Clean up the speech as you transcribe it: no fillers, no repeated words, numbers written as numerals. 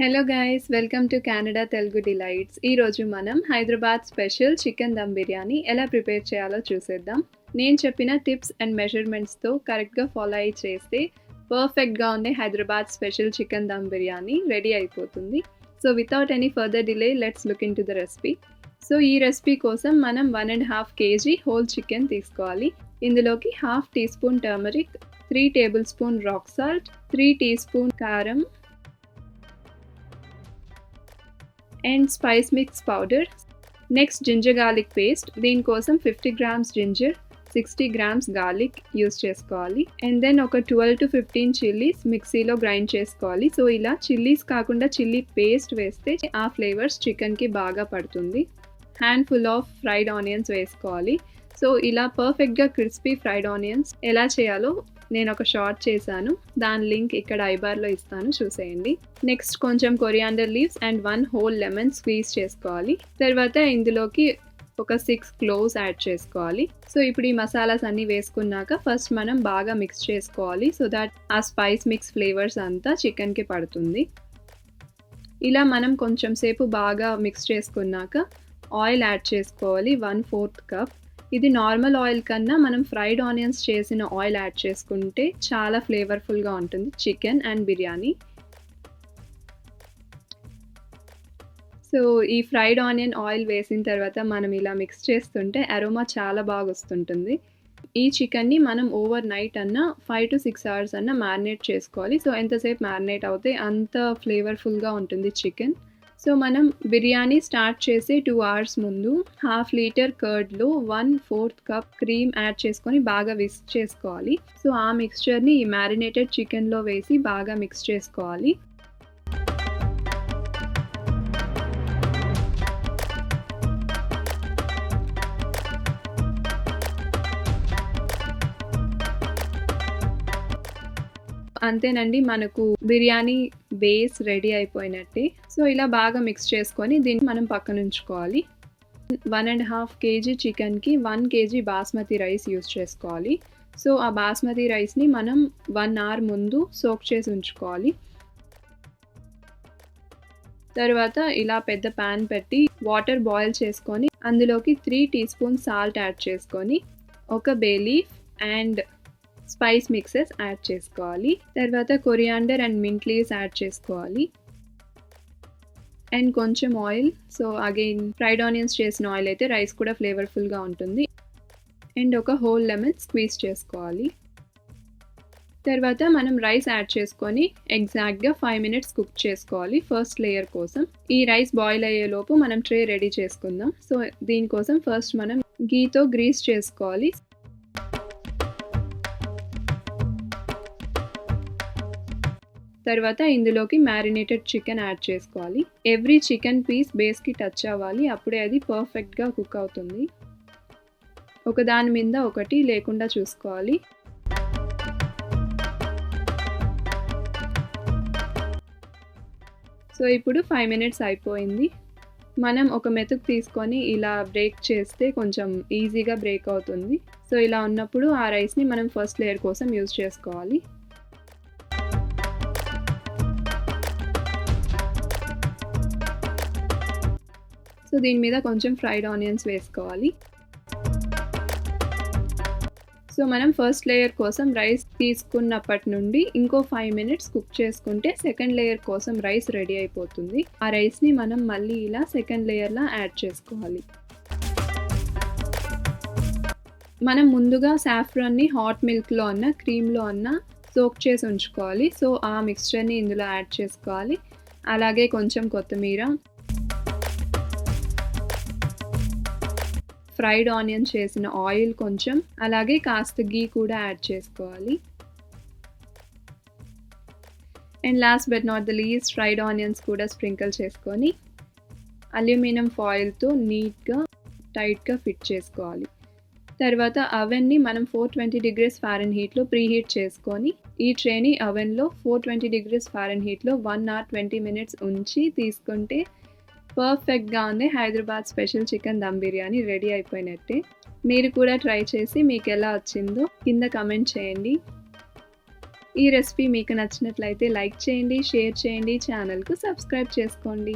Hello guys, welcome to Canada Telugu delights. ఈరోజు మనం Hyderabad special chicken dum biryani ఎలా ప్రిపేర్ చేయాలో చూసేద్దాం. నేను చెప్పిన టిప్స్ అండ్ మెజర్మెంట్స్తో కరెక్ట్గా ఫాలో అయ్యి చేస్తే పర్ఫెక్ట్గా ఉండే Hyderabad special chicken dum biryani ready అయిపోతుంది. So without any further delay let's look in to the recipe. సో ఈ రెసిపీ కోసం మనం 1.5 kg హోల్ చికెన్ తీసుకోవాలి. ఇందులోకి 1/2 teaspoon turmeric, 3 tablespoon rock salt, 3 teaspoon కారం and spice mix powder. Next ginger garlic paste. దీనికోసం 50 grams ginger, 60 grams garlic use చేసుకోవాలి. And then ఒక 12 to 15 చిల్లీస్ మిక్సీలో గ్రైండ్ చేసుకోవాలి. సో ఇలా chillies కాకుండా చిల్లీ పేస్ట్ వేస్తే ఆ ఫ్లేవర్స్ చికెన్కి బాగా పడుతుంది. హ్యాండ్ఫుల్ ఆఫ్ ఫ్రైడ్ ఆనియన్స్ వేసుకోవాలి. సో ఇలా పర్ఫెక్ట్గా క్రిస్పీ ఫ్రైడ్ ఆనియన్స్ ఎలా చేయాలో నేను ఒక షార్ట్ చేశాను, దాని లింక్ ఇక్కడ ఐబార్లో ఇస్తాను, చూసేయండి. నెక్స్ట్ కొంచెం coriander leaves and 1 whole lemon squeeze చేసుకోవాలి. తర్వాత ఇందులోకి ఒక 6 cloves యాడ్ చేసుకోవాలి. సో ఇప్పుడు ఈ మసాలాస్ అన్నీ వేసుకున్నాక ఫస్ట్ మనం బాగా మిక్స్ చేసుకోవాలి, సో దాట్ ఆ స్పైస్ మిక్స్ ఫ్లేవర్స్ అంతా చికెన్కి పడుతుంది. ఇలా మనం కొంచెం సేపు బాగా మిక్స్ చేసుకున్నాక ఆయిల్ యాడ్ చేసుకోవాలి, 1/4 cup. ఇది నార్మల్ ఆయిల్ కన్నా మనం ఫ్రైడ్ ఆనియన్స్ చేసిన ఆయిల్ యాడ్ చేసుకుంటే చాలా ఫ్లేవర్ఫుల్గా ఉంటుంది చికెన్ అండ్ బిర్యానీ. సో ఈ ఫ్రైడ్ ఆనియన్ ఆయిల్ వేసిన తర్వాత మనం ఇలా మిక్స్ చేస్తుంటే అరోమా చాలా బాగా వస్తుంటుంది. ఈ చికెన్ని మనం ఓవర్ నైట్ అన్నా 5 to 6 hours అన్నా మ్యారినేట్ చేసుకోవాలి. సో ఎంతసేపు మ్యారినేట్ అవుతే అంత ఫ్లేవర్ఫుల్గా ఉంటుంది చికెన్. సో మనం బిర్యానీ స్టార్ట్ చేసి 2 hours ముందు 1/2 liter కర్డ్లో 1/4 cup క్రీమ్ యాడ్ చేసుకొని బాగా విస్క్ చేసుకోవాలి. సో ఆ మిక్స్చర్ని ఈ మ్యారినేటెడ్ చికెన్లో వేసి బాగా మిక్స్ చేసుకోవాలి. అంతేనండి, మనకు బిర్యానీ బేస్ రెడీ అయిపోయినట్టే. సో ఇలా బాగా మిక్స్ చేసుకొని దీన్ని మనం పక్కన ఉంచుకోవాలి. 1.5 kg చికెన్కి 1 kg బాస్మతి రైస్ యూస్ చేసుకోవాలి. సో ఆ బాస్మతి రైస్ని మనం 1 hour ముందు సోక్ చేసి ఉంచుకోవాలి. తర్వాత ఇలా పెద్ద ప్యాన్ పెట్టి వాటర్ బాయిల్ చేసుకొని అందులోకి 3 teaspoons సాల్ట్ యాడ్ చేసుకొని ఒక bay leaf and spice mixes add చేసుకోవాలి. తర్వాత coriander and mint leaves add చేసుకోవాలి అండ్ కొంచెం oil. So again fried onions చేసిన ఆయిల్ అయితే రైస్ కూడా ఫ్లేవర్ఫుల్గా ఉంటుంది. అండ్ ఒక హోల్ లెమన్ స్క్వీజ్ చేసుకోవాలి. తర్వాత మనం రైస్ యాడ్ చేసుకొని ఎగ్జాక్ట్గా 5 minutes కుక్ చేసుకోవాలి ఫస్ట్ లేయర్ కోసం. ఈ రైస్ బాయిల్ అయ్యేలోపు మనం ట్రే రెడీ చేసుకుందాం. సో దీనికోసం ఫస్ట్ మనం గీతో గ్రీస్ చేసుకోవాలి. తర్వాత ఇందులోకి మ్యారినేటెడ్ చికెన్ యాడ్ చేసుకోవాలి. ఎవ్రీ చికెన్ పీస్ బేస్కి టచ్ అవ్వాలి, అప్పుడే అది పర్ఫెక్ట్గా కుక్ అవుతుంది. ఒకదాని మీద ఒకటి లేకుండా చూసుకోవాలి. సో ఇప్పుడు 5 minutes అయిపోయింది. మనం ఒక మెతుకు తీసుకొని ఇలా బ్రేక్ చేస్తే కొంచెం ఈజీగా బ్రేక్ అవుతుంది. సో ఇలా ఉన్నప్పుడు ఆ రైస్ని మనం ఫస్ట్ లేయర్ కోసం యూజ్ చేసుకోవాలి. సో దీని మీద కొంచెం ఫ్రైడ్ ఆనియన్స్ వేసుకోవాలి. సో మనం ఫస్ట్ లేయర్ కోసం రైస్ తీసుకున్నప్పటి నుండి ఇంకో 5 minutes కుక్ చేసుకుంటే సెకండ్ లేయర్ కోసం రైస్ రెడీ అయిపోతుంది. ఆ రైస్ని మనం మళ్ళీ ఇలా సెకండ్ లేయర్లా యాడ్ చేసుకోవాలి. మనం ముందుగా సాఫ్రాన్ని హాట్ మిల్క్లో అన్న క్రీమ్లో అన్న సోక్ చేసి ఉంచుకోవాలి. సో ఆ మిక్స్చర్ని ఇందులో యాడ్ చేసుకోవాలి. అలాగే కొంచెం కొత్తిమీర, ఫ్రైడ్ ఆనియన్ చేసిన ఆయిల్ కొంచెం, అలాగే కాస్త గీ కూడా యాడ్ చేసుకోవాలి. And last but not the least fried onions కూడా స్ప్రింకిల్ చేసుకొని అల్యూమినియం ఫాయిల్తో నీట్గా టైట్గా ఫిట్ చేసుకోవాలి. తర్వాత అవెన్ని మనం 420 degrees Fahrenheitలో ప్రీహీట్ చేసుకొని ఈ ట్రేని అవెన్లో 420 degrees Fahrenheitలో 1 hour 20 minutes ఉంచి తీసుకుంటే పర్ఫెక్ట్గా ఉంది Hyderabad special chicken dum biryani ready అయిపోయినట్టే. మీరు కూడా ట్రై చేసి మీకు ఎలా వచ్చిందో కింద కమెంట్ చేయండి. ఈ రెసిపీ మీకు నచ్చినట్లయితే లైక్ చేయండి, షేర్ చేయండి, ఛానల్కు సబ్స్క్రైబ్ చేసుకోండి.